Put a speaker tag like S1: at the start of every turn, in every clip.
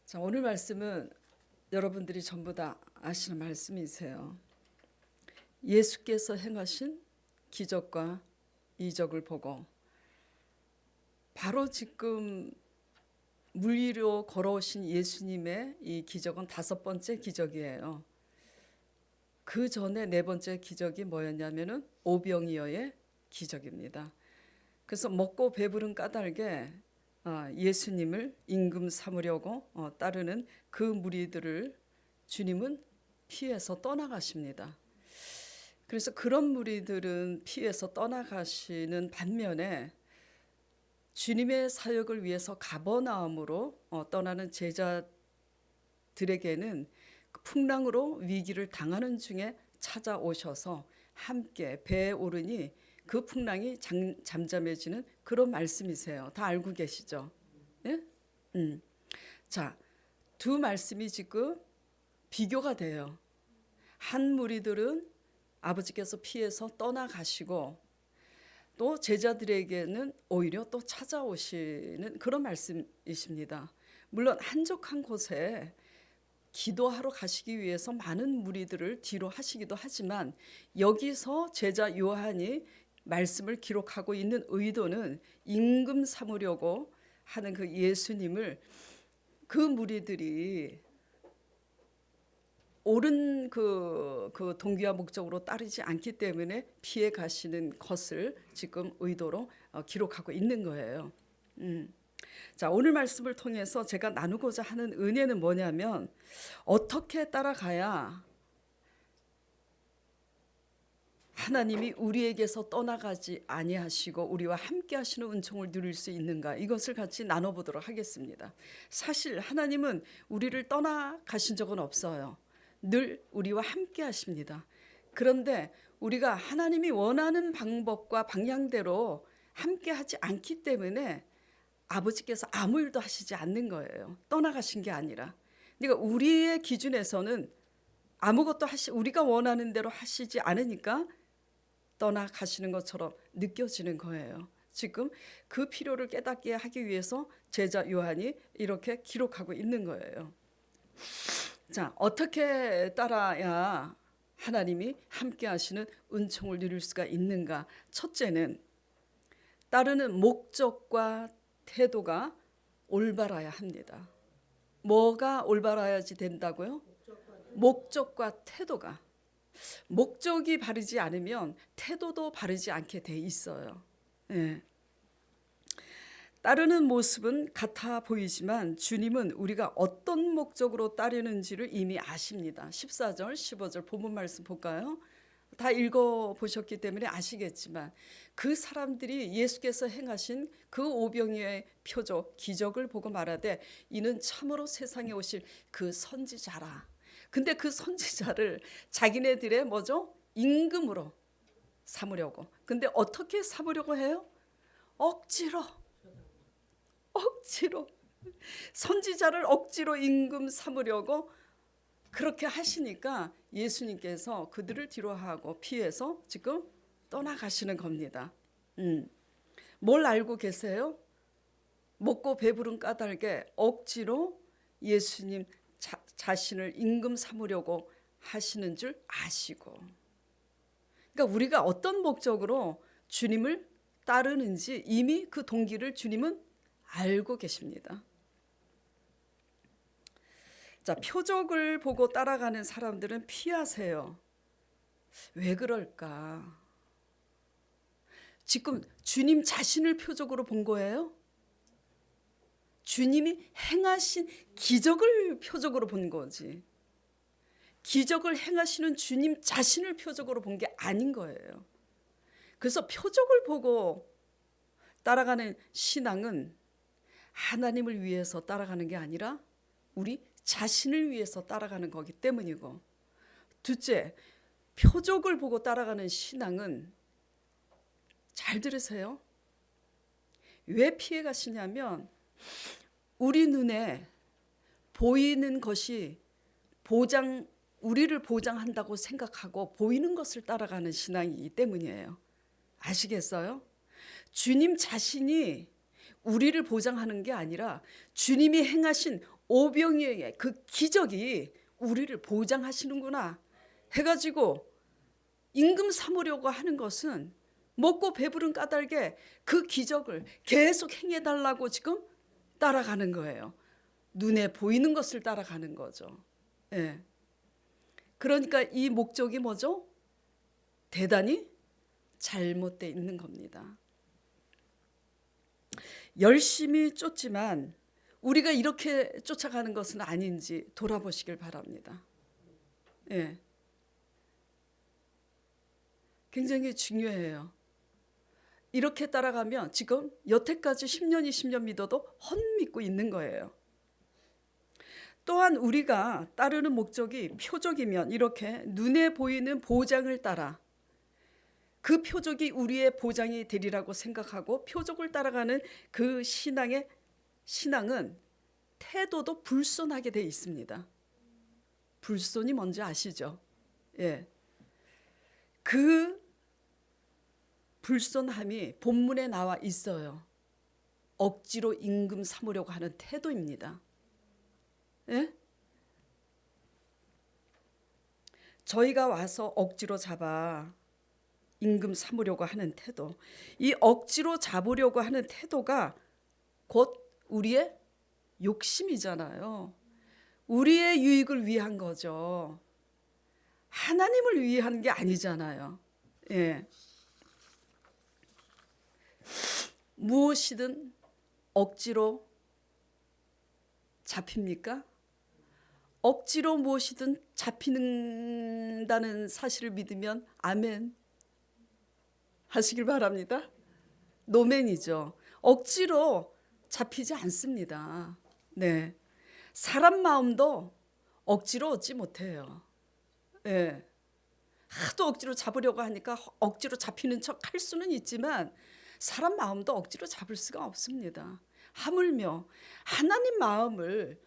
S1: 자, 오늘 말씀은 여러분들이 전부 다 아시는 말씀이세요. 예수께서 행하신 기적과 이적을 보고 바로 지금 물 위로 걸어오신 예수님의 이 기적은 5번째 기적이에요. 그 전에 4번째 기적이 뭐였냐면은 오병이어의 기적입니다. 그래서 먹고 배부른 까닭에 예수님을 임금 삼으려고 따르는 그 무리들을 주님은 피해서 떠나가십니다. 그래서 그런 무리들은 피해서 떠나가시는 반면에 주님의 사역을 위해서 가버나움으로 떠나는 제자들에게는 풍랑으로 위기를 당하는 중에 찾아오셔서 함께 배에 오르니 그 풍랑이 잠잠해지는 그런 말씀이세요. 다 알고 계시죠? 예? 자, 두 말씀이 지금 비교가 돼요. 한 무리들은 아버지께서 피해서 떠나가시고 또 제자들에게는 오히려 또 찾아오시는 그런 말씀이십니다. 물론 한적한 곳에 기도하러 가시기 위해서 많은 무리들을 뒤로 하시기도 하지만 여기서 제자 요한이 말씀을 기록하고 있는 의도는 임금 삼으려고 하는 그 예수님을 그 무리들이 옳은 그 동기와 목적으로 따르지 않기 때문에 피해 가시는 것을 지금 의도로 기록하고 있는 거예요. 자, 오늘 말씀을 통해서 제가 나누고자 하는 은혜는 뭐냐면 어떻게 따라가야 하나님이 우리에게서 떠나가지 아니하시고 우리와 함께 하시는 은총을 누릴 수 있는가, 이것을 같이 나눠보도록 하겠습니다. 사실 하나님은 우리를 떠나가신 적은 없어요. 늘 우리와 함께 하십니다. 그런데 우리가 하나님이 원하는 방법과 방향대로 함께 하지 않기 때문에 아버지께서 아무 일도 하시지 않는 거예요. 떠나가신 게 아니라. 그러니까 우리의 기준에서는 아무것도 우리가 원하는 대로 하시지 않으니까 떠나가시는 것처럼 느껴지는 거예요. 지금 그 필요를 깨닫게 하기 위해서 제자 요한이 이렇게 기록하고 있는 거예요. 자, 어떻게 따라야 하나님이 함께 하시는 은총을 누릴 수가 있는가? 첫째는 따르는 목적과 태도가 올바라야 합니다. 뭐가 올바라야지 된다고요? 목적과 태도가. 목적이 바르지 않으면 태도도 바르지 않게 돼 있어요. 예. 따르는 모습은 같아 보이지만 주님은 우리가 어떤 목적으로 따르는지를 이미 아십니다. 14절, 15절 본문 말씀 볼까요? 다 읽어보셨기 때문에 아시겠지만 그 사람들이 예수께서 행하신 그 오병이어의 표적, 기적을 보고 말하되 이는 참으로 세상에 오실 그 선지자라. 근데 그 선지자를 자기네들의 뭐죠? 임금으로 삼으려고. 근데 어떻게 삼으려고 해요? 억지로 선지자를 억지로 임금 삼으려고 그렇게 하시니까 예수님께서 그들을 뒤로하고 피해서 지금 떠나가시는 겁니다. 뭘 알고 계세요? 먹고 배부른 까닭에 억지로 예수님 자신을 임금 삼으려고 하시는 줄 아시고, 그러니까 우리가 어떤 목적으로 주님을 따르는지 이미 그 동기를 주님은 알고 계십니다. 자, 표적을 보고 따라가는 사람들은 피하세요. 왜 그럴까? 지금 주님 자신을 표적으로 본 거예요? 주님이 행하신 기적을 표적으로 본 거지. 기적을 행하시는 주님 자신을 표적으로 본 게 아닌 거예요. 그래서 표적을 보고 따라가는 신앙은 하나님을 위해서 따라가는 게 아니라 우리 자신을 위해서 따라가는 거기 때문이고, 둘째, 표적을 보고 따라가는 신앙은, 잘 들으세요, 왜 피해 가시냐면 우리 눈에 보이는 것이 우리를 보장한다고 생각하고 보이는 것을 따라가는 신앙이기 때문이에요. 아시겠어요? 주님 자신이 우리를 보장하는 게 아니라 주님이 행하신 오병이어의 그 기적이 우리를 보장하시는구나 해가지고 임금 삼으려고 하는 것은 먹고 배부른 까닭에 그 기적을 계속 행해달라고 지금 따라가는 거예요. 눈에 보이는 것을 따라가는 거죠. 예. 그러니까 이 목적이 뭐죠? 대단히 잘못되어 있는 겁니다. 열심히 쫓지만 우리가 이렇게 쫓아가는 것은 아닌지 돌아보시길 바랍니다. 예. 굉장히 중요해요. 이렇게 따라가면 지금 여태까지 10년, 20년 믿어도 헛믿고 있는 거예요. 또한 우리가 따르는 목적이 표적이면 이렇게 눈에 보이는 보장을 따라 그 표적이 우리의 보장이 되리라고 생각하고 표적을 따라가는 그 신앙은 태도도 불손하게 돼 있습니다. 불손이 뭔지 아시죠? 예. 그 불손함이 본문에 나와 있어요. 억지로 임금 삼으려고 하는 태도입니다. 예? 저희가 와서 억지로 잡아 임금 삼으려고 하는 태도, 이 억지로 잡으려고 하는 태도가 곧 우리의 욕심이잖아요. 우리의 유익을 위한 거죠. 하나님을 위한 게 아니잖아요. 예. 무엇이든 억지로 잡힙니까? 억지로 무엇이든 잡히는다는 사실을 믿으면 아멘 하시길 바랍니다. 노멘이죠. 억지로 잡히지 않습니다. 네. 사람 마음도 억지로 얻지 못해요. 예. 하도 억지로 잡으려고 하니까 억지로 잡히는 척 할 수는 있지만 사람 마음도 억지로 잡을 수가 없습니다. 하물며 하나님 마음을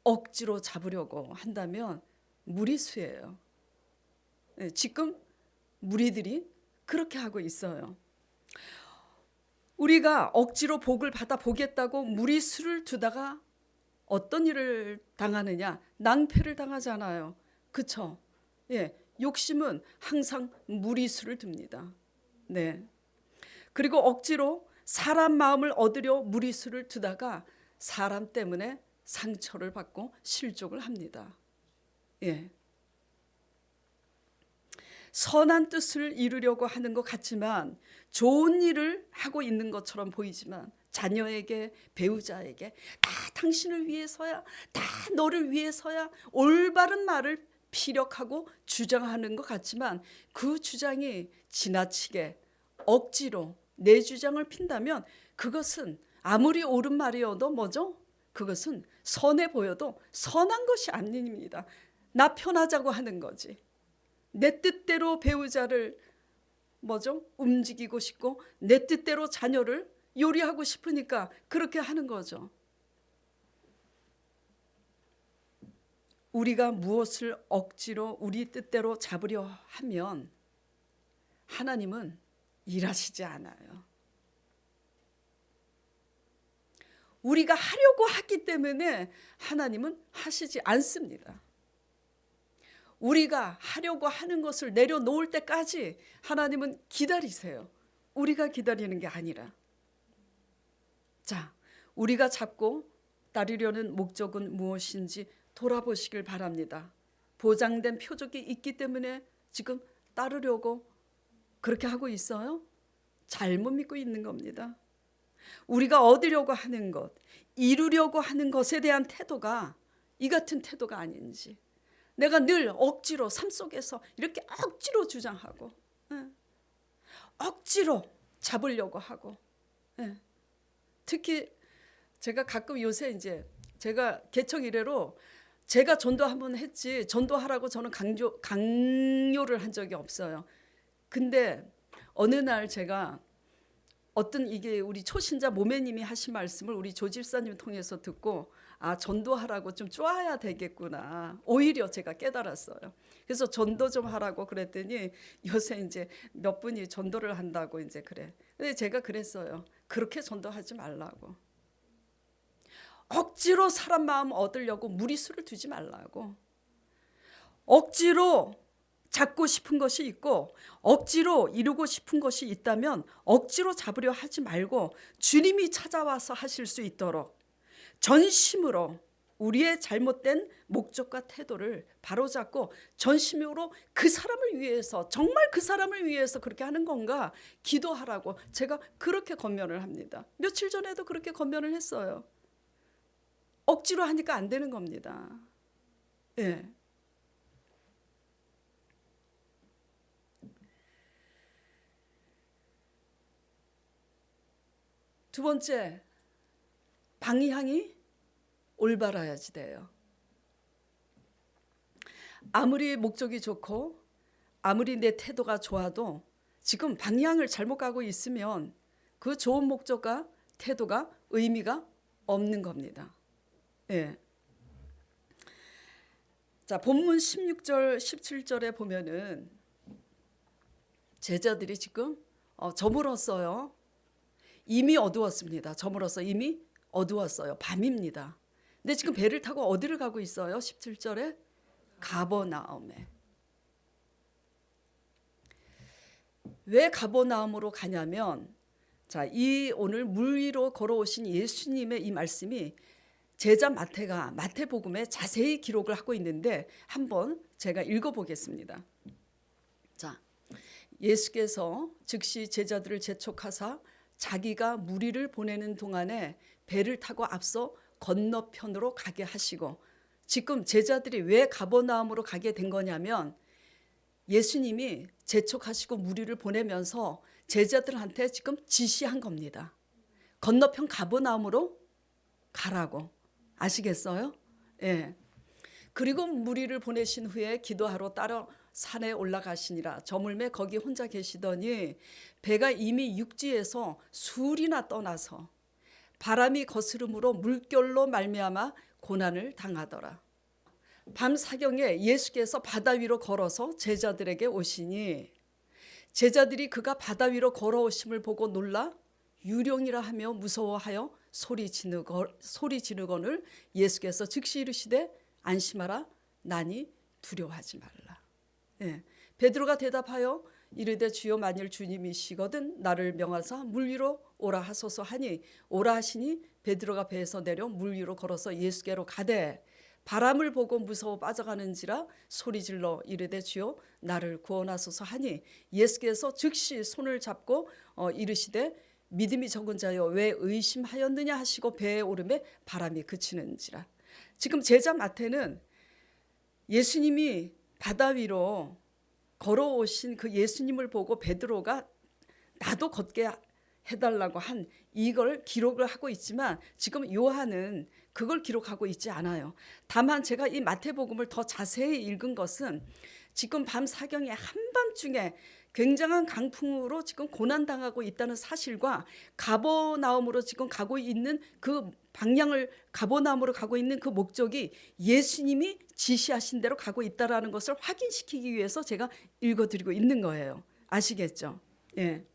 S1: 억지로 잡으려고 한다면 무리수예요. 예, 지금 무리들이 그렇게 하고 있어요. 우리가 억지로 복을 받아 보겠다고 무리수를 두다가 어떤 일을 당하느냐? 낭패를 당하잖아요. 그렇죠? 예, 욕심은 항상 무리수를 둡니다. 네. 그리고 억지로 사람 마음을 얻으려 무리수를 두다가 사람 때문에 상처를 받고 실족을 합니다. 예. 선한 뜻을 이루려고 하는 것 같지만 좋은 일을 하고 있는 것처럼 보이지만 자녀에게, 배우자에게 다 당신을 위해서야, 다 너를 위해서야 올바른 말을 피력하고 주장하는 것 같지만 그 주장이 지나치게 억지로 내 주장을 핀다면 그것은 아무리 옳은 말이어도 뭐죠? 그것은 선해 보여도 선한 것이 아닙니다. 나 편하자고 하는 거지. 내 뜻대로 배우자를 뭐죠? 움직이고 싶고 내 뜻대로 자녀를 요리하고 싶으니까 그렇게 하는 거죠. 우리가 무엇을 억지로 우리 뜻대로 잡으려 하면 하나님은 일하시지 않아요. 우리가 하려고 하기 때문에 하나님은 하시지 않습니다. 우리가 하려고 하는 것을 내려놓을 때까지 하나님은 기다리세요. 우리가 기다리는 게 아니라. 자, 우리가 잡고 따르려는 목적은 무엇인지 돌아보시길 바랍니다. 보장된 표적이 있기 때문에 지금 따르려고 그렇게 하고 있어요? 잘못 믿고 있는 겁니다. 우리가 얻으려고 하는 것, 이루려고 하는 것에 대한 태도가 이 같은 태도가 아닌지, 내가 늘 억지로 삶 속에서 이렇게 억지로 주장하고 억지로 잡으려고 하고, 특히 제가 가끔 요새 이제 제가 개척 이래로 제가 전도 한번 했지 전도하라고 저는 강요를 한 적이 없어요. 근데 어느 날 제가 어떤 이게 우리 초신자 모매님이 하신 말씀을 우리 조 집사님 통해서 듣고 아, 전도하라고 좀 쪼아야 되겠구나. 오히려 제가 깨달았어요. 그래서 전도 좀 하라고 그랬더니 요새 이제 몇 분이 전도를 한다고 이제 그래. 근데 제가 그랬어요. 그렇게 전도하지 말라고. 억지로 사람 마음 얻으려고 무리수를 두지 말라고. 억지로 잡고 싶은 것이 있고 억지로 이루고 싶은 것이 있다면 억지로 잡으려 하지 말고 주님이 찾아와서 하실 수 있도록 전심으로 우리의 잘못된 목적과 태도를 바로잡고 전심으로 그 사람을 위해서, 정말 그 사람을 위해서 그렇게 하는 건가 기도하라고 제가 그렇게 권면을 합니다. 며칠 전에도 그렇게 권면을 했어요. 억지로 하니까 안 되는 겁니다. 예. 두 번째, 방향이 올바라야지 돼요. 아무리 목적이 좋고 아무리 내 태도가 좋아도 지금 방향을 잘못 가고 있으면 그 좋은 목적과 태도가 의미가 없는 겁니다. 예. 자, 본문 16절, 17절에 보면은 제자들이 지금 저물었어요. 이미 어두웠습니다. 저물어서 이미 어두웠어요. 밤입니다. 근데 지금 배를 타고 어디를 가고 있어요? 17절에 가버나움에. 왜 가버나움으로 가냐면, 자, 이 오늘 물 위로 걸어오신 예수님의 이 말씀이 제자 마태가 마태복음에 자세히 기록을 하고 있는데 한번 제가 읽어보겠습니다. 자, 예수께서 즉시 제자들을 재촉하사 자기가 무리를 보내는 동안에 배를 타고 앞서 건너편으로 가게 하시고, 지금 제자들이 왜 가버나움으로 가게 된 거냐면 예수님이 재촉하시고 무리를 보내면서 제자들한테 지금 지시한 겁니다. 건너편 가버나움으로 가라고. 아시겠어요? 예. 그리고 무리를 보내신 후에 기도하러 따라 산에 올라가시니라. 저물매 거기 혼자 계시더니 배가 이미 육지에서 술이나 떠나서 바람이 거스름으로 물결로 말미암아 고난을 당하더라. 밤 사경에 예수께서 바다 위로 걸어서 제자들에게 오시니 제자들이 그가 바다 위로 걸어오심을 보고 놀라 유령이라 하며 무서워하여 소리 지르거늘 예수께서 즉시 이르시되 안심하라 나니 두려워하지 말라. 예. 베드로가 대답하여 이르되 주여 만일 주님이시거든 나를 명하사 물 위로 오라 하소서 하니 오라 하시니 베드로가 배에서 내려 물 위로 걸어서 예수께로 가되 바람을 보고 무서워 빠져가는지라 소리질러 이르되 주여 나를 구원하소서 하니 예수께서 즉시 손을 잡고 이르시되 믿음이 적은 자여 왜 의심하였느냐 하시고 배에 오르매 바람이 그치는지라. 지금 제자 마태는 예수님이 바다 위로 걸어오신 그 예수님을 보고 베드로가 나도 걷게 해달라고 한 이걸 기록을 하고 있지만 지금 요한은 그걸 기록하고 있지 않아요. 다만 제가 이 마태복음을 더 자세히 읽은 것은 지금 밤 사경에 한밤중에 굉장한 강풍으로 지금 고난당하고 있다는 사실과 가버나움으로 지금 가고 있는 그 방향을 가버나움으로 가고 있는 그 목적이 예수님이 지시하신 대로 가고 있다라는 것을 확인시키기 위해서 제가 읽어드리고 있는 거예요. 아시겠죠? 예.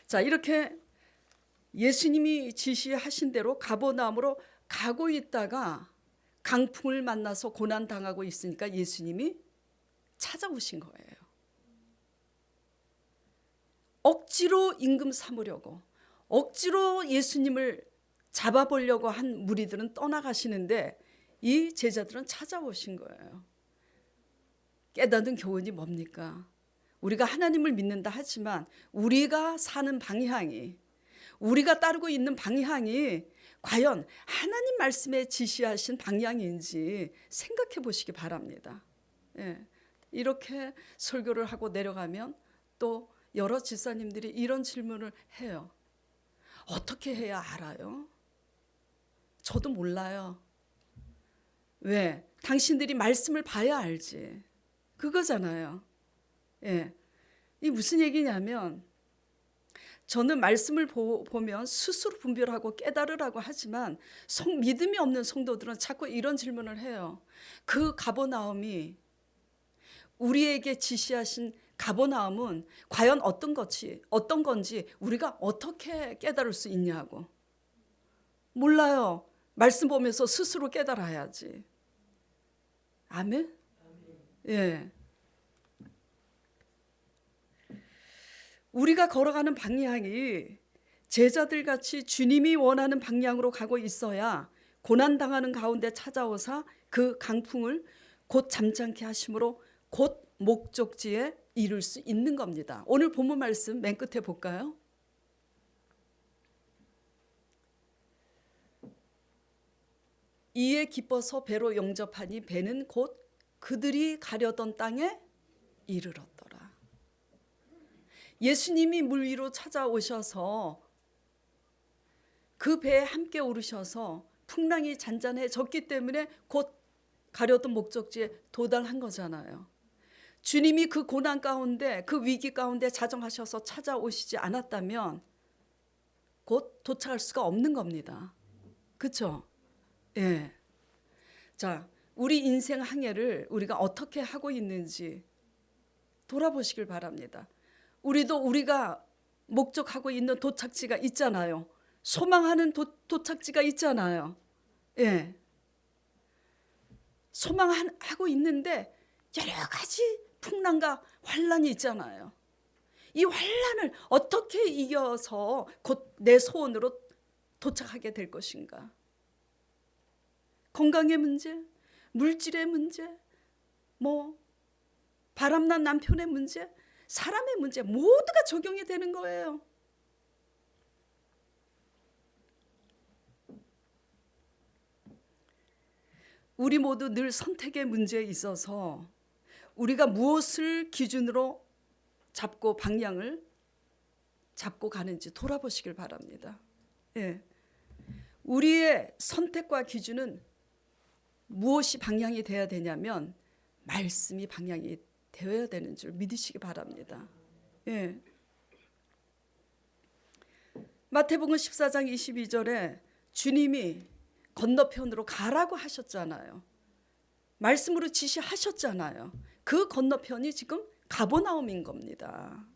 S1: 자, 이렇게 예수님이 지시하신 대로 가버나움으로 가고 있다가 강풍을 만나서 고난당하고 있으니까 예수님이 찾아오신 거예요. 억지로 임금 삼으려고, 억지로 예수님을 잡아보려고 한 무리들은 떠나가시는데 이 제자들은 찾아오신 거예요. 깨닫는 교훈이 뭡니까? 우리가 하나님을 믿는다 하지만 우리가 사는 방향이, 우리가 따르고 있는 방향이 과연 하나님 말씀에 지시하신 방향인지 생각해 보시기 바랍니다. 예. 이렇게 설교를 하고 내려가면 또 여러 집사님들이 이런 질문을 해요. 어떻게 해야 알아요? 저도 몰라요. 왜? 당신들이 말씀을 봐야 알지. 그거잖아요. 예. 이 무슨 얘기냐면 저는 말씀을 보면 스스로 분별하고 깨달으라고 하지만 믿음이 없는 성도들은 자꾸 이런 질문을 해요. 그 가버나움이 우리에게 지시하신 가버나움은 과연 어떤 건지 우리가 어떻게 깨달을 수 있냐고. 몰라요. 말씀 보면서 스스로 깨달아야지. 아멘? 예. 우리가 걸어가는 방향이 제자들 같이 주님이 원하는 방향으로 가고 있어야 고난당하는 가운데 찾아오사 그 강풍을 곧 잠잠케 하심으로 곧 목적지에 이룰 수 있는 겁니다. 오늘 본문 말씀 맨 끝에 볼까요? 이에 기뻐서 배로 영접하니 배는 곧 그들이 가려던 땅에 이르렀더라. 예수님이 물 위로 찾아오셔서 그 배에 함께 오르셔서 풍랑이 잔잔해졌기 때문에 곧 가려던 목적지에 도달한 거잖아요. 주님이 그 고난 가운데, 그 위기 가운데 자정하셔서 찾아오시지 않았다면 곧 도착할 수가 없는 겁니다. 그렇죠? 예. 자, 우리 인생 항해를 우리가 어떻게 하고 있는지 돌아보시길 바랍니다. 우리도 우리가 목적하고 있는 도착지가 있잖아요. 소망하는 도착지가 있잖아요. 예. 소망하고 있는데 여러 가지 풍랑과 환란이 있잖아요. 이 환란을 어떻게 이겨서 곧 내 소원으로 도착하게 될 것인가? 건강의 문제, 물질의 문제, 바람난 남편의 문제, 사람의 문제 모두가 적용이 되는 거예요. 우리 모두 늘 선택의 문제에 있어서 우리가 무엇을 기준으로 잡고 방향을 잡고 가는지 돌아보시길 바랍니다. 예. 우리의 선택과 기준은 무엇이 방향이 되어야 되냐면 말씀이 방향이 되어야 되는 줄 믿으시기 바랍니다. 예. 마태복음 14장 22절에 주님이 건너편으로 가라고 하셨잖아요. 말씀으로 지시하셨잖아요. 그 건너편이 지금 가버나움인 겁니다.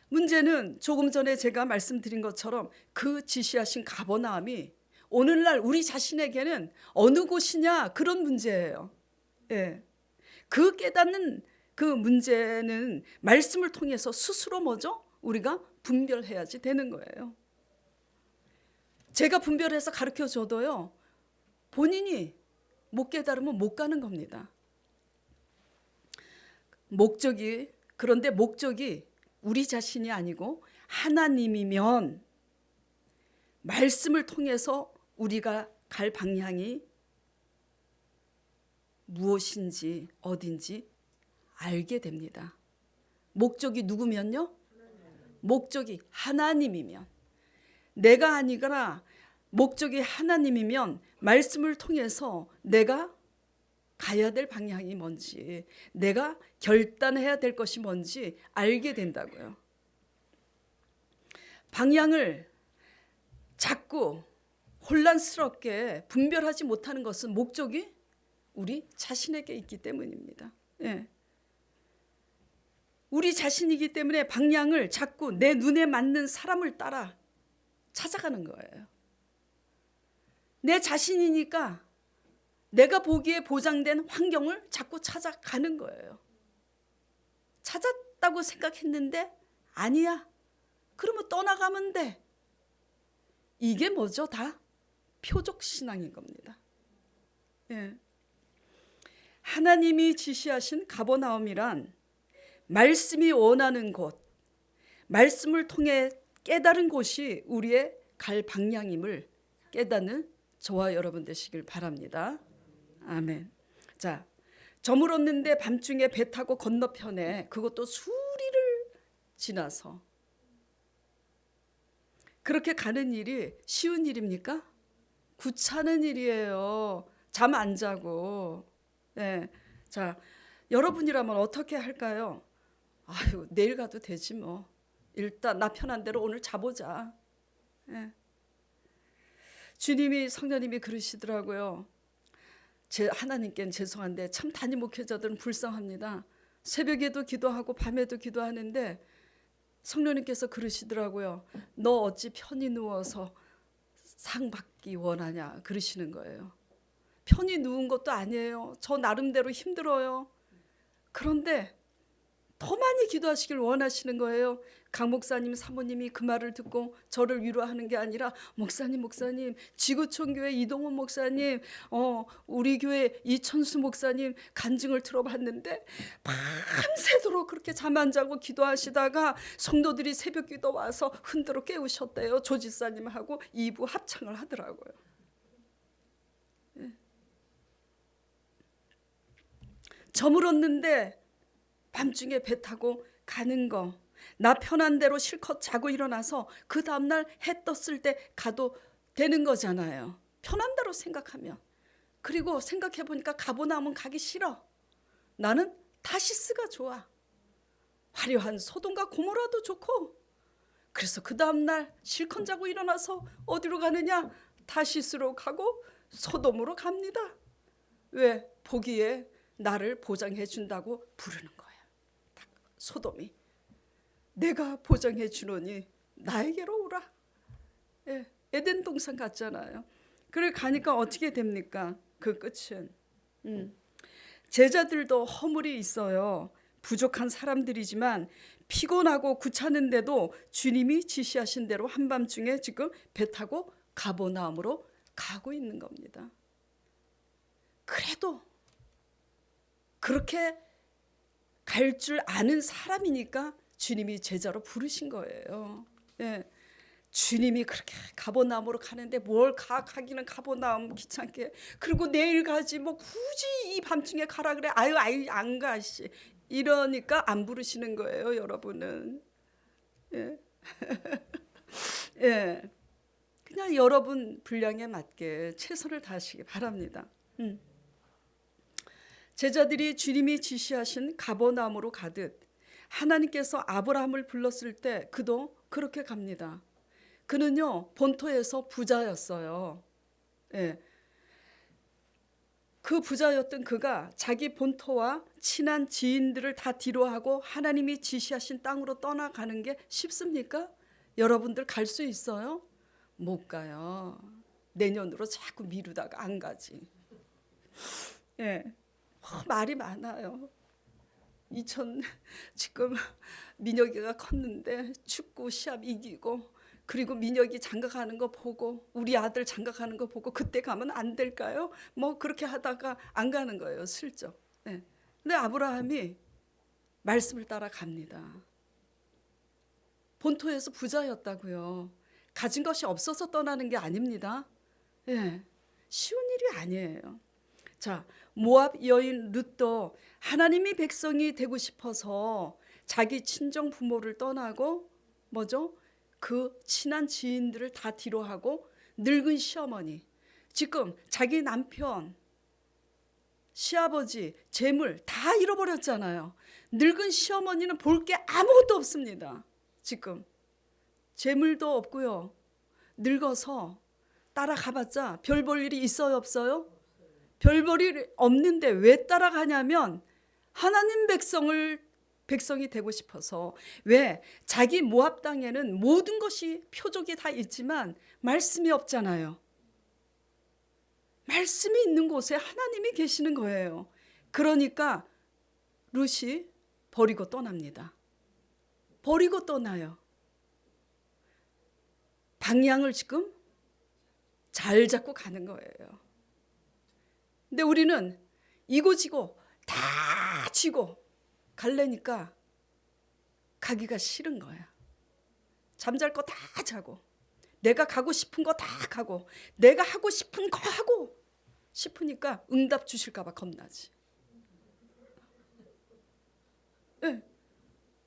S1: 문제는 조금 전에 제가 말씀드린 것처럼 그 지시하신 가버나움이 오늘날 우리 자신에게는 어느 곳이냐 그런 문제예요. 예. 그 깨닫는 그 문제는 말씀을 통해서 스스로 우리가 분별해야지 되는 거예요. 제가 분별해서 가르쳐 줘도요. 본인이 못 깨달으면 못 가는 겁니다. 그런데 목적이 우리 자신이 아니고 하나님이면 말씀을 통해서 우리가 갈 방향이 무엇인지 어딘지 알게 됩니다. 목적이 누구면요? 목적이 하나님이면, 내가 아니거나 목적이 하나님이면 말씀을 통해서 내가 가야 될 방향이 뭔지, 내가 결단해야 될 것이 뭔지 알게 된다고요. 방향을 자꾸 혼란스럽게 분별하지 못하는 것은 목적이 우리 자신에게 있기 때문입니다. 예. 우리 자신이기 때문에 방향을 자꾸 내 눈에 맞는 사람을 따라 찾아가는 거예요. 내 자신이니까 내가 보기에 보장된 환경을 자꾸 찾아가는 거예요. 찾았다고 생각했는데 아니야. 그러면 떠나가면 돼. 이게 뭐죠? 다 표적신앙인 겁니다. 예. 하나님이 지시하신 가버나움이란 말씀이 원하는 곳, 말씀을 통해 깨달은 곳이 우리의 갈 방향임을 깨닫는 저와 여러분 되시길 바랍니다. 아멘. 자, 저물었는데 밤중에 배 타고 건너편에, 그것도 수리를 지나서 그렇게 가는 일이 쉬운 일입니까? 구차는 일이에요. 잠 안 자고. 네. 자, 여러분이라면 어떻게 할까요? 아유, 내일 가도 되지 뭐. 일단 나 편한 대로 오늘 자보자. 네. 주님이, 성령님이 그러시더라고요. 하나님께는 죄송한데 참 단임 목회자들은 불쌍합니다. 새벽에도 기도하고 밤에도 기도하는데 성령님께서 그러시더라고요. 너 어찌 편히 누워서 상 받기 원하냐 그러시는 거예요. 편히 누운 것도 아니에요. 저 나름대로 힘들어요. 그런데 더 많이 기도하시길 원하시는 거예요. 강 목사님 사모님이 그 말을 듣고 저를 위로하는 게 아니라 목사님 지구촌교회 이동훈 목사님 우리 교회 이천수 목사님 간증을 들어봤는데 밤새도록 그렇게 잠 안 자고 기도하시다가 성도들이 새벽 기도 와서 흔들어 깨우셨대요. 조 집사님하고 2부 합창을 하더라고요. 저물었는데 밤중에 배 타고 가는 거, 나 편한 대로 실컷 자고 일어나서 그 다음날 해 떴을 때 가도 되는 거잖아요. 편한 대로 생각하면. 그리고 생각해 보니까 가보나움은 가기 싫어. 나는 다시스가 좋아. 화려한 소돔과 고모라도 좋고. 그래서 그 다음날 실컷 자고 일어나서 어디로 가느냐? 다시스로 가고 소돔으로 갑니다. 왜? 보기에 나를 보장해 준다고 부르는 거야. 소돔이 내가 보장해 주노니 나에게로 오라. 에덴 동산 같잖아요. 그래 가니까 어떻게 됩니까? 그 끝은 제자들도 허물이 있어요. 부족한 사람들이지만 피곤하고 귀찮은데도 주님이 지시하신 대로 한밤중에 지금 배 타고 가버나움으로 가고 있는 겁니다. 그래도 그렇게 갈 줄 아는 사람이니까 주님이 제자로 부르신 거예요. 주님이 그렇게 가버나움으로 가는데 뭘 가기는 가버나움 귀찮게. 그리고 내일 가지 뭐 굳이 이 밤중에 가라 그래. 아유 안 가시. 이러니까 안 부르시는 거예요, 여러분은. 그냥 여러분 분량에 맞게 최선을 다하시기 바랍니다. 제자들이 주님이 지시하신 가버나움으로 가듯 하나님께서 아브라함을 불렀을 때 그도 그렇게 갑니다. 그는요 본토에서 부자였어요. 그 부자였던 그가 자기 본토와 친한 지인들을 다 뒤로하고 하나님이 지시하신 땅으로 떠나가는 게 쉽습니까? 여러분들 갈 수 있어요? 못 가요. 내년으로 자꾸 미루다가 안 가지. 말이 많아요. 지금 민혁이가 컸는데 축구 시합 이기고 그리고 민혁이 장가가는 거 보고 우리 아들 장가가는 거 보고 그때 가면 안 될까요? 뭐 그렇게 하다가 안 가는 거예요, 슬쩍. 근데 아브라함이 말씀을 따라 갑니다. 본토에서 부자였다고요. 가진 것이 없어서 떠나는 게 아닙니다. 쉬운 일이 아니에요. 자, 모압 여인 룻도 하나님이 백성이 되고 싶어서 자기 친정 부모를 떠나고 뭐죠? 그 친한 지인들을 다 뒤로하고 늙은 시어머니, 지금 자기 남편, 시아버지, 재물 다 잃어버렸잖아요. 늙은 시어머니는 볼 게 아무것도 없습니다. 지금 재물도 없고요. 늙어서 따라가봤자 별 볼 일이 있어요, 없어요? 별 볼 일이 없는데 왜 따라가냐면 하나님 백성이 되고 싶어서. 왜? 자기 모압 땅에는 모든 것이 표적이 다 있지만 말씀이 없잖아요. 말씀이 있는 곳에 하나님이 계시는 거예요. 그러니까 룻이 버리고 떠납니다. 버리고 떠나요. 방향을 지금 잘 잡고 가는 거예요. 근데 우리는 이고지고 다 지고 갈래니까 가기가 싫은 거야. 잠잘 거 다 자고 내가 가고 싶은 거 다 가고 내가 하고 싶은 거 하고 싶으니까 응답 주실까 봐 겁나지.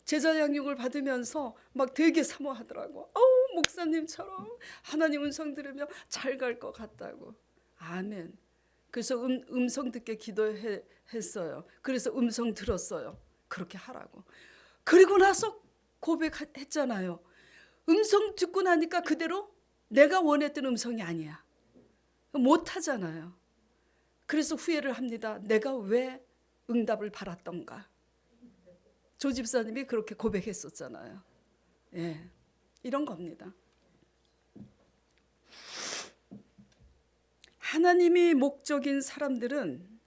S1: 제자 양육을 받으면서 막 되게 사모하더라고. 목사님처럼 하나님 음성 들으며 잘 갈 것 같다고. 아멘. 그래서 음성 듣게 기도했어요. 그래서 음성 들었어요. 그렇게 하라고. 그리고 나서 고백했잖아요. 음성 듣고 나니까 그대로 내가 원했던 음성이 아니야. 못하잖아요. 그래서 후회를 합니다. 내가 왜 응답을 바랐던가. 조 집사님이 그렇게 고백했었잖아요. 예, 이런 겁니다. 하나님이 목적인 사람들은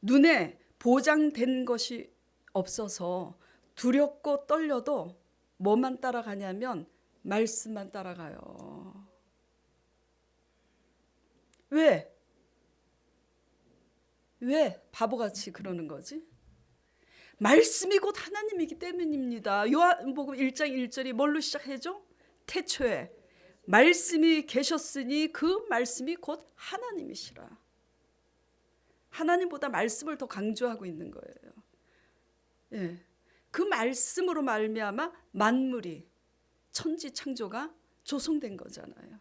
S1: 눈에 보장된 것이 없어서 두렵고 떨려도 뭐만 따라가냐면 말씀만 따라가요. 왜? 왜 바보같이 그러는 거지? 말씀이 곧 하나님이기 때문입니다. 요한복음 1장 1절이 뭘로 시작하죠? 태초에 말씀이 계셨으니 그 말씀이 곧 하나님이시라. 하나님보다 말씀을 더 강조하고 있는 거예요. 예, 그 말씀으로 말미암아 만물이 천지 창조가 조성된 거잖아요.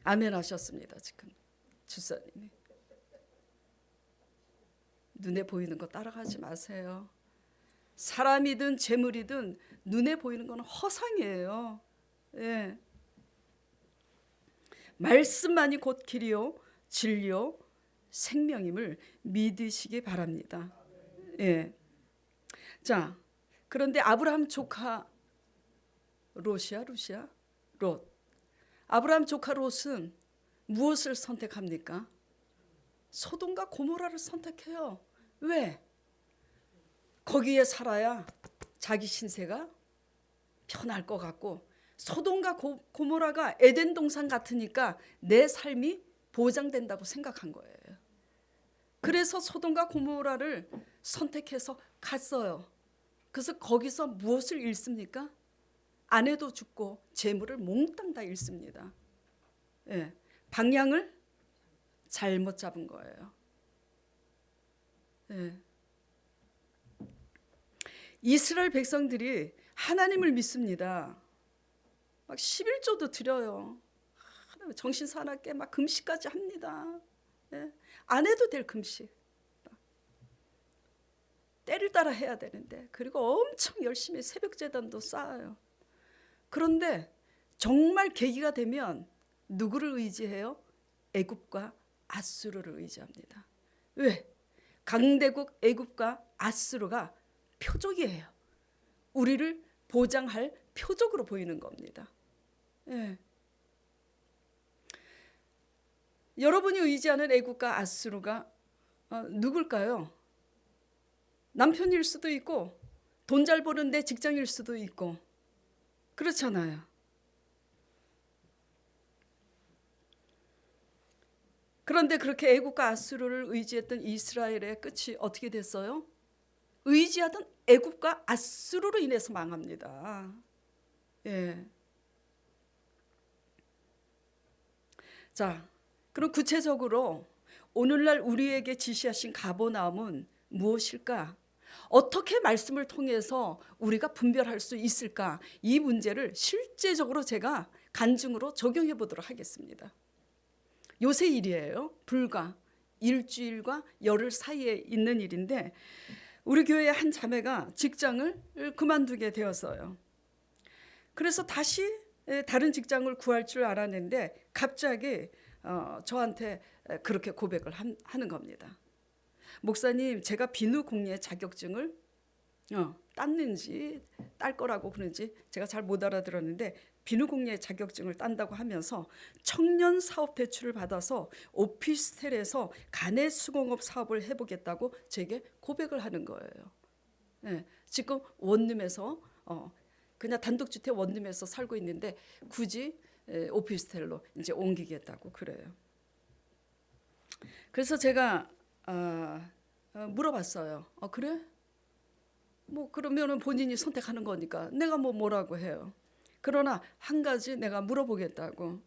S1: 아멘 하셨습니다. 지금 주사님이. 눈에 보이는 거 따라가지 마세요. 사람이든 재물이든 눈에 보이는 건 허상이에요. 예. 말씀만이 곧 길이요 진리요 생명임을 믿으시기 바랍니다. 예. 자, 그런데 아브라함 조카 롯이야? 롯. 아브라함 조카 롯은 무엇을 선택합니까? 소돔과 고모라를 선택해요. 왜? 거기에 살아야 자기 신세가 편할 것 같고, 소돔과 고모라가 에덴 동산 같으니까 내 삶이 보장된다고 생각한 거예요. 그래서 소돔과 고모라를 선택해서 갔어요. 그래서 거기서 무엇을 잃습니까? 아내도 죽고 재물을 몽땅 다 잃습니다. 예, 방향을 잘못 잡은 거예요. 예. 이스라엘 백성들이 하나님을 믿습니다. 막 11조도 드려요. 정신 사납게 막 금식까지 합니다. 예. 안 해도 될 금식. 때를 따라 해야 되는데, 그리고 엄청 열심히 새벽 제단도 쌓아요. 그런데 정말 계기가 되면 누구를 의지해요? 애굽과 아수르를 의지합니다. 왜? 강대국 애굽과 아수르가 표적이에요. 우리를 보장할 표적으로 보이는 겁니다. 예. 여러분이 의지하는 애국과 아수르가 누굴까요? 남편일 수도 있고 돈 잘 버는 내 직장일 수도 있고 그렇잖아요. 그런데 그렇게 애국과 아수르를 의지했던 이스라엘의 끝이 어떻게 됐어요? 의지하던 애국과 아수르로 인해서 망합니다. 예. 자, 그럼 구체적으로 오늘날 우리에게 지시하신 가버나움은 무엇일까? 어떻게 말씀을 통해서 우리가 분별할 수 있을까? 이 문제를 실제적으로 제가 간증으로 적용해 보도록 하겠습니다. 요새 일이에요. 불과 일주일과 열흘 사이에 있는 일인데, 우리 교회의 한 자매가 직장을 그만두게 되었어요. 그래서 다시 다른 직장을 구할 줄 알았는데 갑자기 저한테 그렇게 고백을 하는 겁니다. 목사님, 제가 비누공예 자격증을 땄는지 딸 거라고 그런지 제가 잘 못 알아들었는데, 비누공예 자격증을 딴다고 하면서 청년 사업 대출을 받아서 오피스텔에서 가내 수공업 사업을 해보겠다고 제게 고백을 하는 거예요. 네, 지금 원룸에서 그냥 단독주택 원룸에서 살고 있는데 굳이 오피스텔로 이제 옮기겠다고 그래요. 그래서 제가 물어봤어요. 그래? 뭐 그러면은 본인이 선택하는 거니까 내가 뭐라고 해요. 그러나 한 가지 내가 물어보겠다고.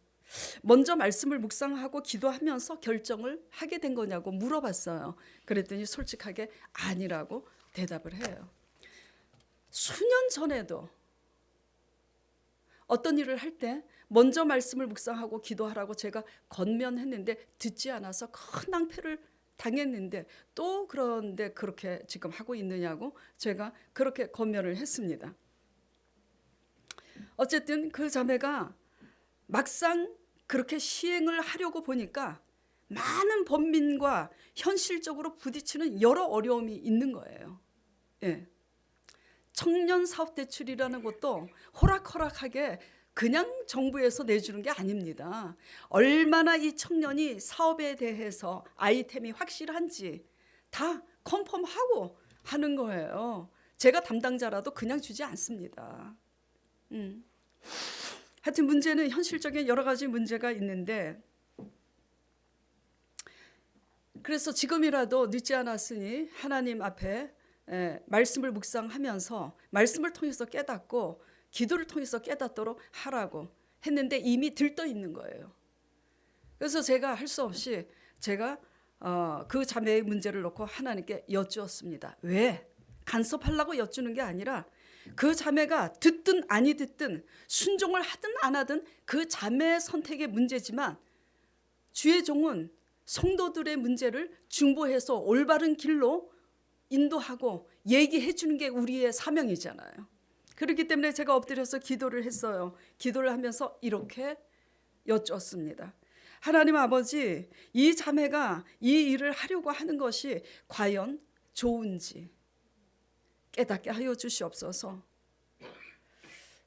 S1: 먼저 말씀을 묵상하고 기도하면서 결정을 하게 된 거냐고 물어봤어요. 그랬더니 솔직하게 아니라고 대답을 해요. 수년 전에도 어떤 일을 할 때 먼저 말씀을 묵상하고 기도하라고 제가 권면했는데 듣지 않아서 큰 낭패를 당했는데 또 그런데 그렇게 지금 하고 있느냐고 제가 그렇게 권면을 했습니다. 어쨌든 그 자매가 막상 그렇게 시행을 하려고 보니까 많은 범민과 현실적으로 부딪히는 여러 어려움이 있는 거예요. 예. 청년 사업 대출이라는 것도 호락호락하게 그냥 정부에서 내주는 게 아닙니다. 얼마나 이 청년이 사업에 대해서 아이템이 확실한지 다 컨펌하고 하는 거예요. 제가 담당자라도 그냥 주지 않습니다. 하여튼 문제는 현실적인 여러 가지 문제가 있는데, 그래서 지금이라도 늦지 않았으니 하나님 앞에 말씀을 묵상하면서 말씀을 통해서 깨닫고 기도를 통해서 깨닫도록 하라고 했는데 이미 들떠 있는 거예요. 그래서 제가 할 수 없이 제가 그 자매의 문제를 놓고 하나님께 여쭈었습니다. 왜? 간섭하려고 여쭈는 게 아니라 그 자매가 듣든 아니 듣든 순종을 하든 안 하든 그 자매의 선택의 문제지만 주의 종은 성도들의 문제를 중보해서 올바른 길로 인도하고 얘기해 주는 게 우리의 사명이잖아요. 그렇기 때문에 제가 엎드려서 기도를 했어요. 기도를 하면서 이렇게 여쭈었습니다. 하나님 아버지, 이 자매가 이 일을 하려고 하는 것이 과연 좋은지 깨닫게 하여 주시옵소서.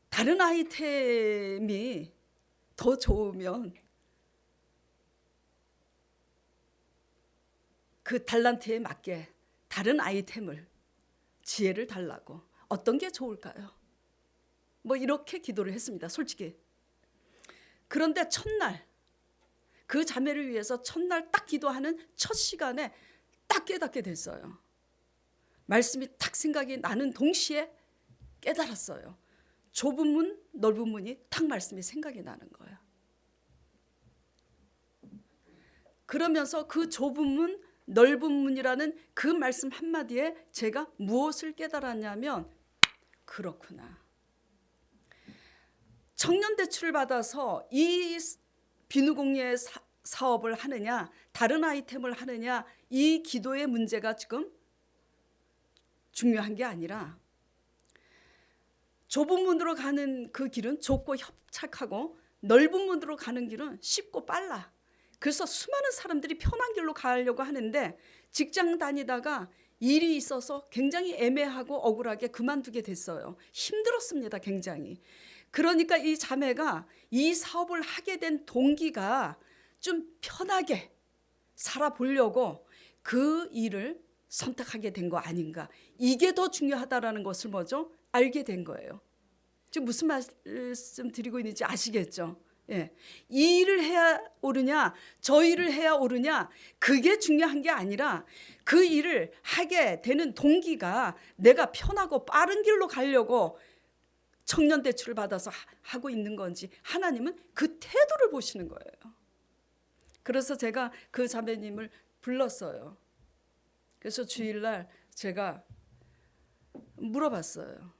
S1: 다른 아이템이 더 좋으면 그 달란트에 맞게 다른 아이템을 지혜를 달라고. 어떤 게 좋을까요? 뭐 이렇게 기도를 했습니다. 솔직히. 그런데 첫날 그 자매를 위해서 첫날 딱 기도하는 첫 시간에 딱 깨닫게 됐어요. 말씀이 딱 생각이 나는 동시에 깨달았어요. 좁은 문, 넓은 문이 딱 말씀이 생각이 나는 거예요. 그러면서 그 좁은 문, 넓은 문이라는 그 말씀 한마디에 제가 무엇을 깨달았냐면, 그렇구나. 청년 대출을 받아서 이 비누공예 사업을 하느냐 다른 아이템을 하느냐, 이 기도의 문제가 지금 중요한 게 아니라 좁은 문으로 가는 그 길은 좁고 협착하고 넓은 문으로 가는 길은 쉽고 빨라. 그래서 수많은 사람들이 편한 길로 가려고 하는데 직장 다니다가 일이 있어서 굉장히 애매하고 억울하게 그만두게 됐어요. 힘들었습니다, 굉장히. 그러니까 이 자매가 이 사업을 하게 된 동기가 좀 편하게 살아보려고 그 일을 선택하게 된 거 아닌가. 이게 더 중요하다라는 것을 뭐죠? 알게 된 거예요. 지금 무슨 말씀 드리고 있는지 아시겠죠? 예. 이 일을 해야 오르냐 저 일을 해야 오르냐, 그게 중요한 게 아니라 그 일을 하게 되는 동기가 내가 편하고 빠른 길로 가려고 청년 대출을 받아서 하고 있는 건지, 하나님은 그 태도를 보시는 거예요. 그래서 제가 그 자매님을 불렀어요. 그래서 주일날 제가 물어봤어요.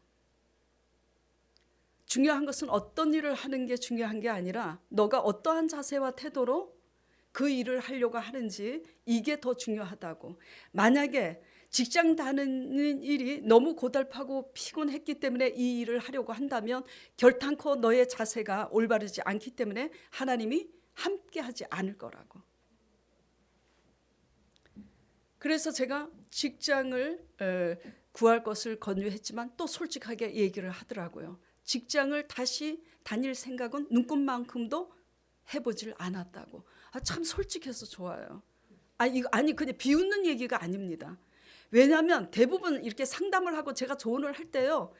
S1: 중요한 것은 어떤 일을 하는 게 중요한 게 아니라 너가 어떠한 자세와 태도로 그 일을 하려고 하는지, 이게 더 중요하다고. 만약에 직장 다니는 일이 너무 고달파고 피곤했기 때문에 이 일을 하려고 한다면 결탄코 너의 자세가 올바르지 않기 때문에 하나님이 함께하지 않을 거라고. 그래서 제가 직장을 구할 것을 권유했지만 또 솔직하게 얘기를 하더라고요. 직장을 다시 다닐 생각은 눈꽃만큼도 해보질 않았다고. 참 솔직해서 좋아요. 아니 그냥 비웃는 얘기가 아닙니다. 왜냐하면 대부분 이렇게 상담을 하고 제가 조언을 할 때요,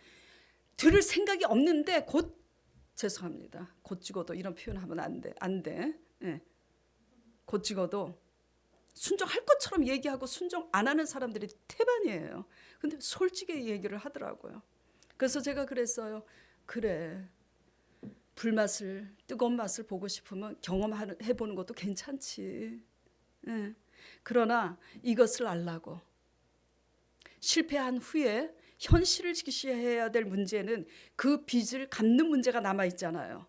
S1: 들을 생각이 없는데 죄송합니다. 곧 죽어도 이런 표현하면 안 돼. 예. 곧 죽어도 순종할 것처럼 얘기하고 순종 안 하는 사람들이 태반이에요. 근데 솔직히 얘기를 하더라고요. 그래서 제가 그랬어요. 그래, 불맛을, 뜨거운 맛을 보고 싶으면 경험해보는 것도 괜찮지. 예. 그러나 이것을 알라고. 실패한 후에 현실을 직시해야 될 문제는 그 빚을 갚는 문제가 남아있잖아요.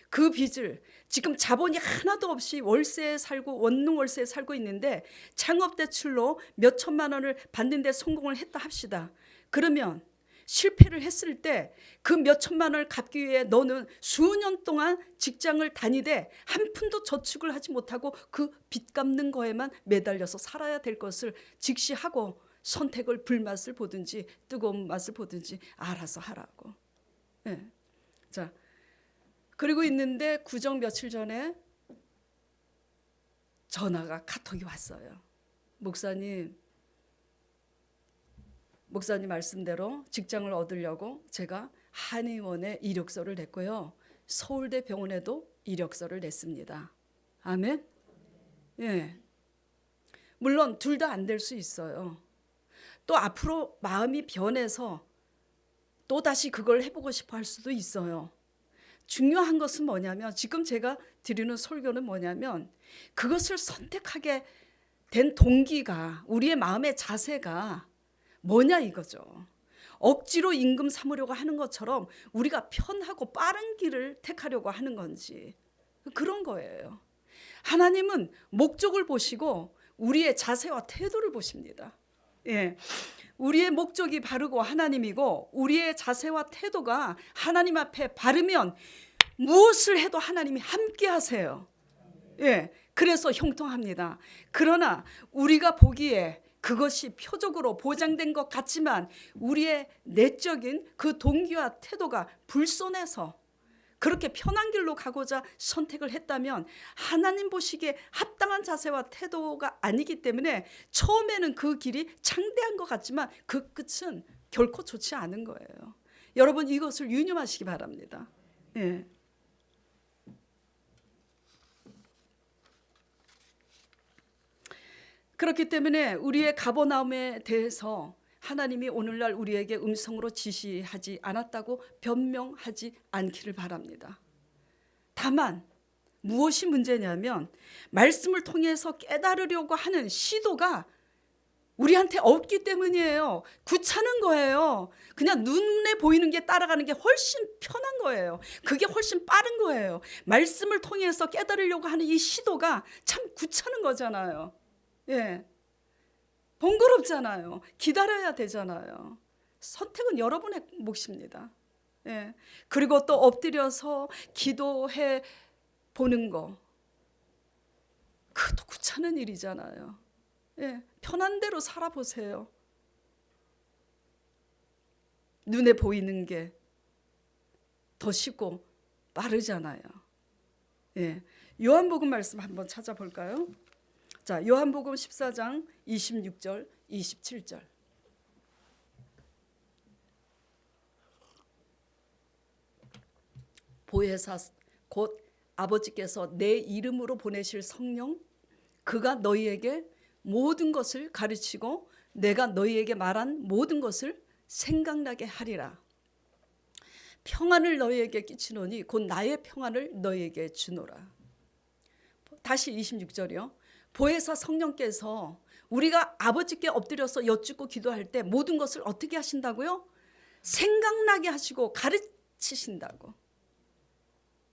S1: 그 빚을 지금 자본이 하나도 없이 월세에 살고 원룸 월세에 살고 있는데 창업대출로 몇 천만 원을 받는데 성공을 했다 합시다. 그러면 실패를 했을 때 그 몇 천만 원을 갚기 위해 너는 수년 동안 직장을 다니되 한 푼도 저축을 하지 못하고 그 빚 갚는 거에만 매달려서 살아야 될 것을 직시하고 선택을 불맛을 보든지 뜨거운 맛을 보든지 알아서 하라고. 예. 자, 그리고 있는데 구정 며칠 전에 전화가 카톡이 왔어요. 목사님 말씀대로 직장을 얻으려고 제가 한의원에 이력서를 냈고요. 서울대 병원에도 이력서를 냈습니다. 아멘. 예. 물론 둘 다 안 될 수 있어요. 또 앞으로 마음이 변해서 또 다시 그걸 해보고 싶어 할 수도 있어요. 중요한 것은 뭐냐면, 지금 제가 드리는 설교는 뭐냐면, 그것을 선택하게 된 동기가, 우리의 마음의 자세가 뭐냐 이거죠. 억지로 임금 삼으려고 하는 것처럼 우리가 편하고 빠른 길을 택하려고 하는 건지, 그런 거예요. 하나님은 목적을 보시고 우리의 자세와 태도를 보십니다. 예. 우리의 목적이 바르고 하나님이고 우리의 자세와 태도가 하나님 앞에 바르면 무엇을 해도 하나님이 함께 하세요. 예. 그래서 형통합니다. 그러나 우리가 보기에 그것이 표적으로 보장된 것 같지만 우리의 내적인 그 동기와 태도가 불손해서 그렇게 편한 길로 가고자 선택을 했다면 하나님 보시기에 합당한 자세와 태도가 아니기 때문에 처음에는 그 길이 창대한 것 같지만 그 끝은 결코 좋지 않은 거예요. 여러분, 이것을 유념하시기 바랍니다. 예. 그렇기 때문에 우리의 가버나움에 대해서 하나님이 오늘날 우리에게 음성으로 지시하지 않았다고 변명하지 않기를 바랍니다. 다만 무엇이 문제냐면 말씀을 통해서 깨달으려고 하는 시도가 우리한테 없기 때문이에요. 귀찮은 거예요. 그냥 눈에 보이는 게 따라가는 게 훨씬 편한 거예요. 그게 훨씬 빠른 거예요. 말씀을 통해서 깨달으려고 하는 이 시도가 참 귀찮은 거잖아요. 예. 번거롭잖아요. 기다려야 되잖아요. 선택은 여러분의 몫입니다. 예. 그리고 또 엎드려서 기도해 보는 거, 그것도 귀찮은 일이잖아요. 예. 편한 대로 살아보세요. 눈에 보이는 게 더 쉽고 빠르잖아요. 예. 요한복음 말씀 한번 찾아볼까요? 자, 요한복음 14장 26절, 27절. 보혜사 곧 아버지께서 내 이름으로 보내실 성령, 그가 너희에게 모든 것을 가르치고 내가 너희에게 말한 모든 것을 생각나게 하리라. 평안을 너희에게 끼치노니 곧 나의 평안을 너희에게 주노라. 다시 26절이요. 보혜사 성령께서 우리가 아버지께 엎드려서 여쭙고 기도할 때 모든 것을 어떻게 하신다고요? 생각나게 하시고 가르치신다고.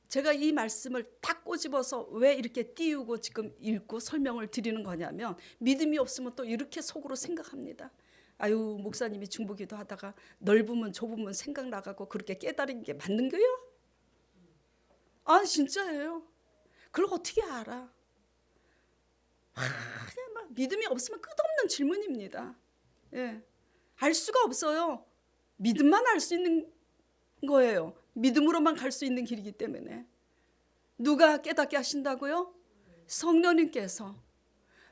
S1: 제가 이 말씀을 딱 꼬집어서 왜 이렇게 띄우고 지금 읽고 설명을 드리는 거냐면, 믿음이 없으면 또 이렇게 속으로 생각합니다. 아유, 목사님이 중보기도 하다가 넓으면 좁으면 생각나가고 그렇게 깨달은 게 맞는 거요? 아, 진짜예요. 그걸 어떻게 알아? 그냥 막 믿음이 없으면 끝없는 질문입니다. 예. 알 수가 없어요. 믿음만 알 수 있는 거예요. 믿음으로만 갈 수 있는 길이기 때문에. 누가 깨닫게 하신다고요? 성령님께서.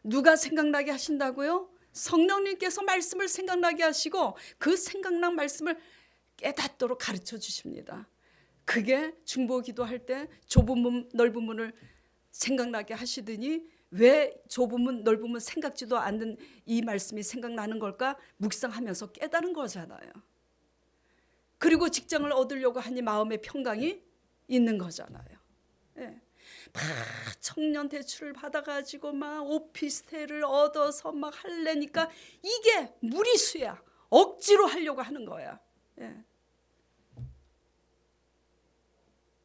S1: 누가 생각나게 하신다고요? 성령님께서 말씀을 생각나게 하시고 그 생각난 말씀을 깨닫도록 가르쳐 주십니다. 그게 중보 기도할 때 좁은 문 넓은 문을 생각나게 하시더니 왜 좁은 문 넓은 문 생각지도 않는 이 말씀이 생각나는 걸까 묵상하면서 깨달은 거잖아요. 그리고 직장을 얻으려고 하니 마음의 평강이 있는 거잖아요. 예. 막 청년 대출을 받아가지고 막 오피스텔을 얻어서 막 하려니까 이게 무리수야. 억지로 하려고 하는 거야. 예.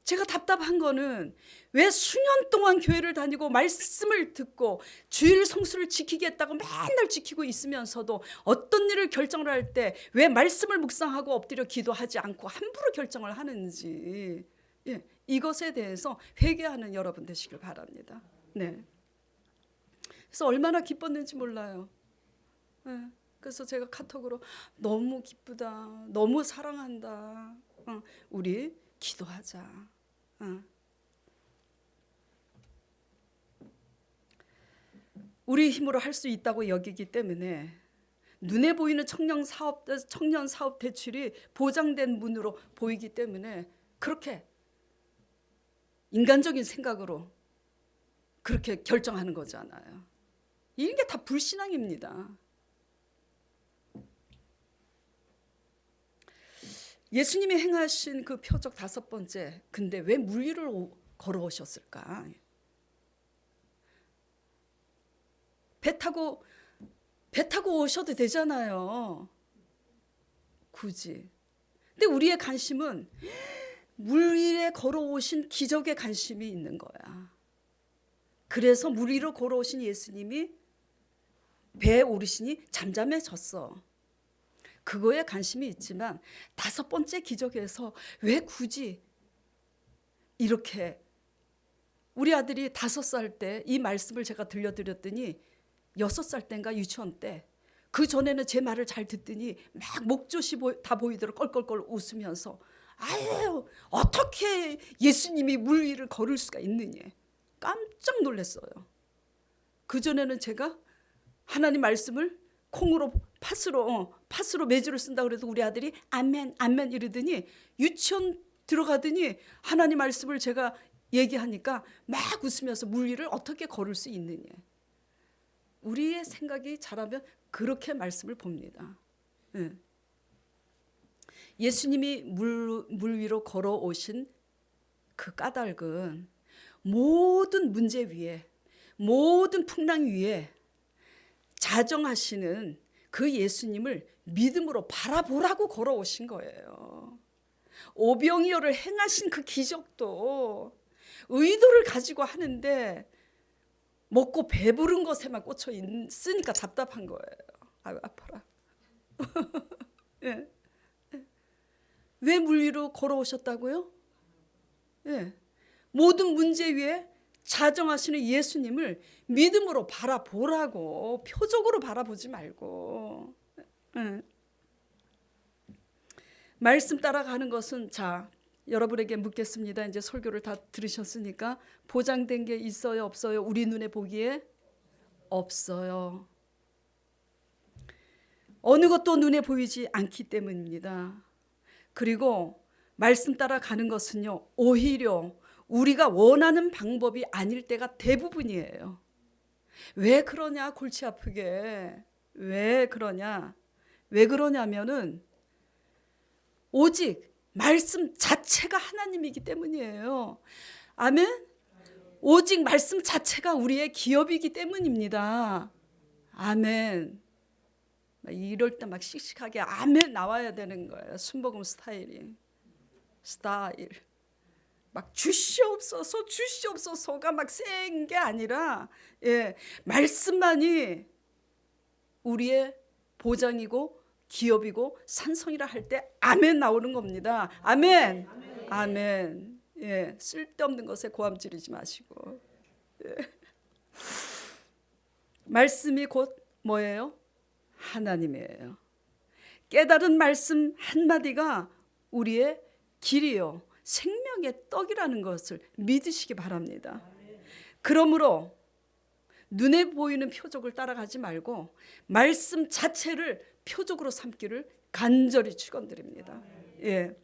S1: 제가 답답한 거는 왜 수년 동안 교회를 다니고 말씀을 듣고 주일 성수를 지키겠다고 맨날 지키고 있으면서도 어떤 일을 결정을 할 때 왜 말씀을 묵상하고 엎드려 기도하지 않고 함부로 결정을 하는지, 예, 이것에 대해서 회개하는 여러분 되시길 바랍니다. 네. 그래서 얼마나 기뻤는지 몰라요. 예. 그래서 제가 카톡으로 너무 기쁘다, 너무 사랑한다, 우리 기도하자. 우리 힘으로 할 수 있다고 여기기 때문에 눈에 보이는 청년 사업 대출이 보장된 문으로 보이기 때문에 그렇게 인간적인 생각으로 그렇게 결정하는 거잖아요. 이게 다 불신앙입니다. 예수님이 행하신 그 표적 5번째, 근데 왜 물 위를 걸어오셨을까? 배 타고 오셔도 되잖아요, 굳이. 근데 우리의 관심은 물 위에 걸어오신 기적에 관심이 있는 거야. 그래서 물 위로 걸어오신 예수님이 배에 오르시니 잠잠해졌어. 그거에 관심이 있지만 5번째 기적에서 왜 굳이 이렇게, 우리 아들이 5살 때 이 말씀을 제가 들려드렸더니 6살 때인가 유치원 때, 그 전에는 제 말을 잘 듣더니 막 목젖이 다 보이도록 껄껄껄 웃으면서 아유, 어떻게 예수님이 물 위를 걸을 수가 있느냐, 깜짝 놀랐어요. 그전에는 제가 하나님 말씀을 콩으로 팥으로 매주를 쓴다고 그래도 우리 아들이 아멘 아멘 이러더니 유치원 들어가더니 하나님 말씀을 제가 얘기하니까 막 웃으면서 물 위를 어떻게 걸을 수 있느냐. 우리의 생각이 자라면 그렇게 말씀을 봅니다. 예수님이 물 위로 걸어오신 그 까닭은 모든 문제 위에, 모든 풍랑 위에 자정하시는 그 예수님을 믿음으로 바라보라고 걸어오신 거예요. 오병이어를 행하신 그 기적도 의도를 가지고 하는데 먹고 배부른 것에만 꽂혀 있으니까 답답한 거예요. 아유, 아파라. 예. 왜 물 위로 걸어오셨다고요? 예. 모든 문제 위에 자정하시는 예수님을 믿음으로 바라보라고, 표적으로 바라보지 말고. 말씀 따라가는 것은, 자, 여러분에게 묻겠습니다. 이제 설교를 다 들으셨으니까 보장된 게 있어요, 없어요? 우리 눈에 보기에 없어요. 어느 것도 눈에 보이지 않기 때문입니다. 그리고 말씀 따라가는 것은요, 오히려 우리가 원하는 방법이 아닐 때가 대부분이에요. 왜 그러냐, 골치 아프게. 왜 그러냐? 왜 그러냐면은 오직 말씀 자체가 하나님이기 때문이에요. 아멘? 오직 말씀 자체가 우리의 기업이기 때문입니다. 아멘. 이럴 때 막 씩씩하게 아멘 나와야 되는 거예요. 순복음 스타일. 막 주시옵소서가 막 센 게 아니라, 예, 말씀만이 우리의 보장이고 기업이고 산성이라 할 때 아멘 나오는 겁니다. 아멘. 아멘. 예, 쓸데없는 것에 고함 지르지 마시고. 예. 말씀이 곧 뭐예요? 하나님이에요. 깨달은 말씀 한마디가 우리의 길이요, 생명의 떡이라는 것을 믿으시기 바랍니다. 그러므로 눈에 보이는 표적을 따라가지 말고 말씀 자체를 표적으로 삼기를 간절히 축원드립니다. 예.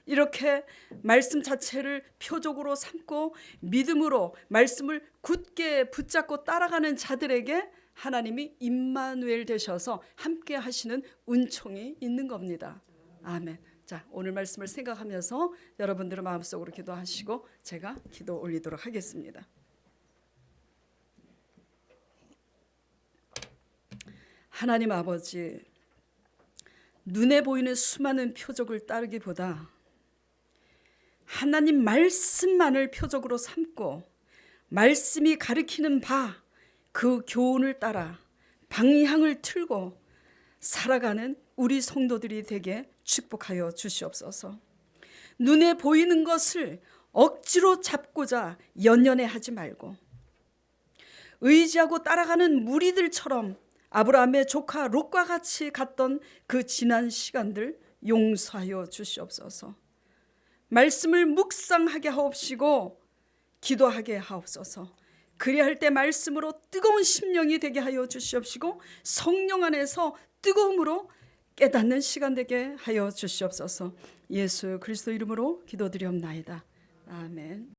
S1: 이렇게 말씀 자체를 표적으로 삼고 믿음으로 말씀을 굳게 붙잡고 따라가는 자들에게 하나님이 임마누엘 되셔서 함께 하시는 은총이 있는 겁니다. 아멘. 자, 오늘 말씀을 생각하면서 여러분들의 마음속으로 기도하시고 제가 기도 올리도록 하겠습니다. 하나님 아버지, 눈에 보이는 수많은 표적을 따르기보다 하나님 말씀만을 표적으로 삼고 말씀이 가리키는 바 그 교훈을 따라 방향을 틀고 살아가는 우리 성도들이 되게 축복하여 주시옵소서. 눈에 보이는 것을 억지로 잡고자 연연해 하지 말고 의지하고 따라가는 무리들처럼 아브라함의 조카 롯과 같이 갔던 그 지난 시간들 용서하여 주시옵소서. 말씀을 묵상하게 하옵시고 기도하게 하옵소서. 그리할 때 말씀으로 뜨거운 심령이 되게 하여 주시옵시고 성령 안에서 뜨거움으로 깨닫는 시간 되게 하여 주시옵소서. 예수 그리스도 이름으로 기도드리옵나이다. 아멘.